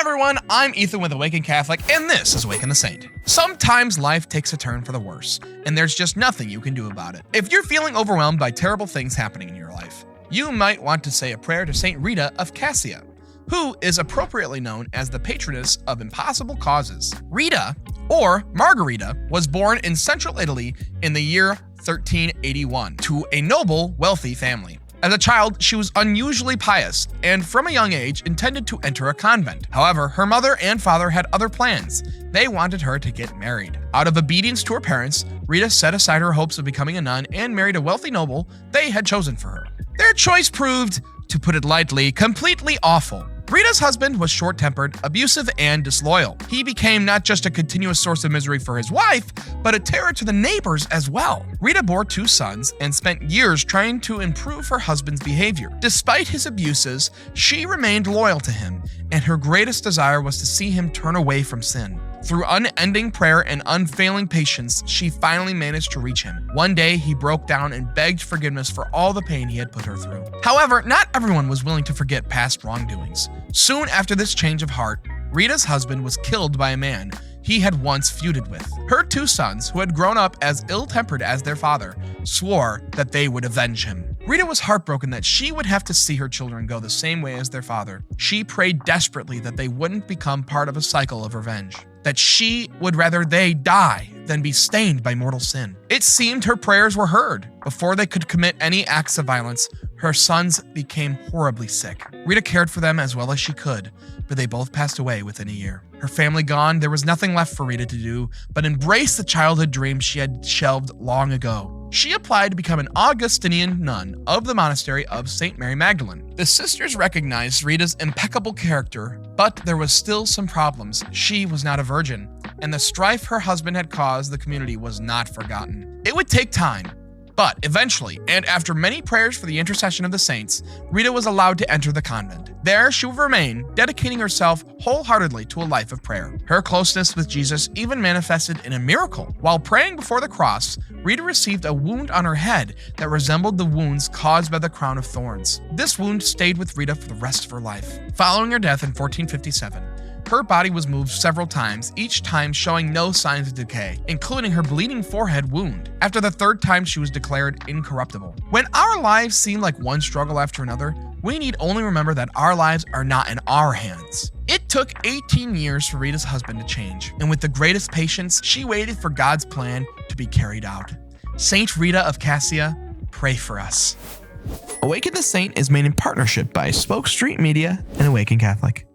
everyone, I'm Ethan with Awaken Catholic, and this is Awaken the Saint. Sometimes life takes a turn for the worse, and there's just nothing you can do about it. If you're feeling overwhelmed by terrible things happening in your life, you might want to say a prayer to Saint Rita of Cascia, who is appropriately known as the patroness of impossible causes. Rita, or Margherita, was born in central Italy in the year 1381 to a noble, wealthy family. As a child, she was unusually pious and from a young age intended to enter a convent. However, her mother and father had other plans. They wanted her to get married. Out of obedience to her parents, Rita set aside her hopes of becoming a nun and married a wealthy noble they had chosen for her. Their choice proved, to put it lightly, completely awful. Rita's husband was short-tempered, abusive, and disloyal. He became not just a continuous source of misery for his wife, but a terror to the neighbors as well. Rita bore 2 sons and spent years trying to improve her husband's behavior. Despite his abuses, she remained loyal to him, and her greatest desire was to see him turn away from sin. Through unending prayer and unfailing patience, she finally managed to reach him. One day, he broke down and begged forgiveness for all the pain he had put her through. However, not everyone was willing to forget past wrongdoings. Soon after this change of heart, Rita's husband was killed by a man he had once feuded with. Her 2 sons, who had grown up as ill-tempered as their father, swore that they would avenge him. Rita was heartbroken that she would have to see her children go the same way as their father. She prayed desperately that they wouldn't become part of a cycle of revenge, that she would rather they die than be stained by mortal sin. It seemed her prayers were heard. Before they could commit any acts of violence, her sons became horribly sick. Rita cared for them as well as she could, but they both passed away within a year. Her family gone, there was nothing left for Rita to do but embrace the childhood dreams she had shelved long ago. She applied to become an Augustinian nun of the monastery of St. Mary Magdalene. The sisters recognized Rita's impeccable character, but there was still some problems. She was not a virgin, and the strife her husband had caused the community was not forgotten. It would take time, but eventually, and after many prayers for the intercession of the saints, Rita was allowed to enter the convent. There she would remain, dedicating herself wholeheartedly to a life of prayer. Her closeness with Jesus even manifested in a miracle. While praying before the cross, Rita received a wound on her head that resembled the wounds caused by the crown of thorns. This wound stayed with Rita for the rest of her life. Following her death in 1457, her body was moved several times, each time showing no signs of decay, including her bleeding forehead wound. After the 3rd time, she was declared incorruptible. When our lives seem like one struggle after another, we need only remember that our lives are not in our hands. It took 18 years for Rita's husband to change, and with the greatest patience, she waited for God's plan to be carried out. Saint Rita of Cascia, pray for us. Awaken the Saint is made in partnership by Spoke Street Media and Awaken Catholic.